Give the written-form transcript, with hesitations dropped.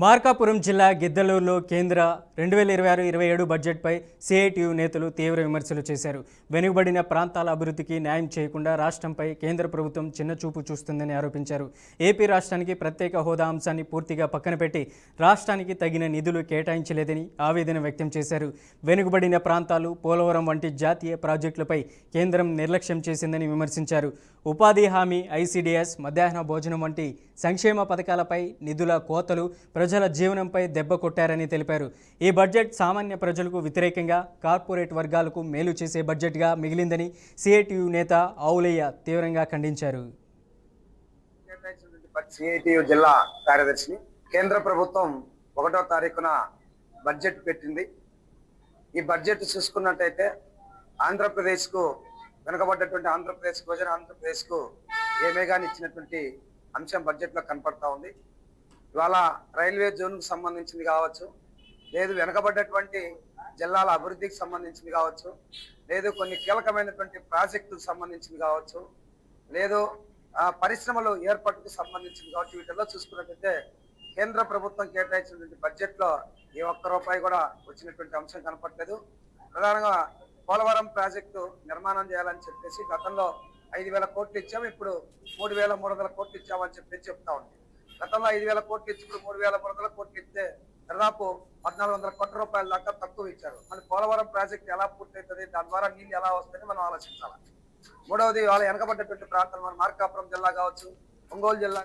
మార్కాపురం జిల్లా గిద్దలూరులో కేంద్ర 2026-27 బడ్జెట్పై సిఐటియు నేతలు తీవ్ర విమర్శలు చేశారు. వెనుకబడిన ప్రాంతాల అభివృద్ధికి న్యాయం చేయకుండా రాష్ట్రంపై కేంద్ర ప్రభుత్వం చిన్నచూపు చూస్తుందని ఆరోపించారు. ఏపీ రాష్ట్రానికి ప్రత్యేక హోదా అంశాన్ని పూర్తిగా పక్కన పెట్టి రాష్ట్రానికి తగిన నిధులు కేటాయించలేదని ఆవేదన వ్యక్తం చేశారు. వెనుకబడిన ప్రాంతాలు, పోలవరం వంటి జాతీయ ప్రాజెక్టులపై కేంద్రం నిర్లక్ష్యం చేసిందని విమర్శించారు. ఉపాధి హామీ, ఐసిడిఎస్, మధ్యాహ్న భోజనం వంటి సంక్షేమ పథకాలపై నిధుల కోతలు ప్రజల జీవనంపై దెబ్బ కొట్టారని తెలిపారు. ఈ బడ్జెట్ సామాన్య ప్రజలకు వ్యతిరేకంగా కార్పొరేట్ వర్గాలకు మేలు చేసే బడ్జెట్గా మిగిలిందని సిఐటియు నేత ఆవులయ్య తీవ్రంగా ఖండించారు. సిఐటియు జిల్లా కార్యదర్శిని కేంద్ర ప్రభుత్వం 1వ తారీఖున బడ్జెట్ పెట్టింది. ఈ బడ్జెట్ చూసుకున్నట్టయితే ఆంధ్రప్రదేశ్కు వెనుకబడ్డటువంటి ఆంధ్రప్రదేశ్కు ఏమేగాని ఇచ్చినటువంటి అంశం బడ్జెట్లో కనపడతా ఉంది. ఇవాళ రైల్వే జోన్కు సంబంధించింది కావచ్చు, లేదు వెనుకబడ్డటువంటి జిల్లాల అభివృద్ధికి సంబంధించింది కావచ్చు, లేదు కొన్ని కీలకమైనటువంటి ప్రాజెక్టులకు సంబంధించింది కావచ్చు, లేదు పరిశ్రమలు ఏర్పాటుకు సంబంధించింది కావచ్చు, వీటిల్లో చూసుకున్నట్టయితే కేంద్ర ప్రభుత్వం కేటాయించినటువంటి బడ్జెట్లో ఏ ఒక్క రూపాయి కూడా వచ్చినటువంటి అంశం కనపడలేదు. ప్రధానంగా పోలవరం ప్రాజెక్టు నిర్మాణం చేయాలని చెప్పేసి గతంలో 5,000 కోట్లు ఇచ్చాము, ఇప్పుడు 3,300 కోట్లు ఇచ్చామని చెప్పేసి చెప్తా ఉంది. గతంలో 5,000 కోట్లు ఇచ్చి ఇప్పుడు 3,300 కోట్లు ఇస్తే దాదాపు 1,400 కోట్ల రూపాయల దాకా తక్కువ ఇచ్చారు. మన పోలవరం ప్రాజెక్ట్ ఎలా పూర్తవుతుంది, దాని ద్వారా నీళ్ళు ఎలా వస్తాయని మనం ఆలోచించాలి. మూడవది, వాళ్ళ వెనకబడ్డటువంటి ప్రాంతాలు మన మార్కాపురం జిల్లా కావచ్చు, ఒంగోలు జిల్లా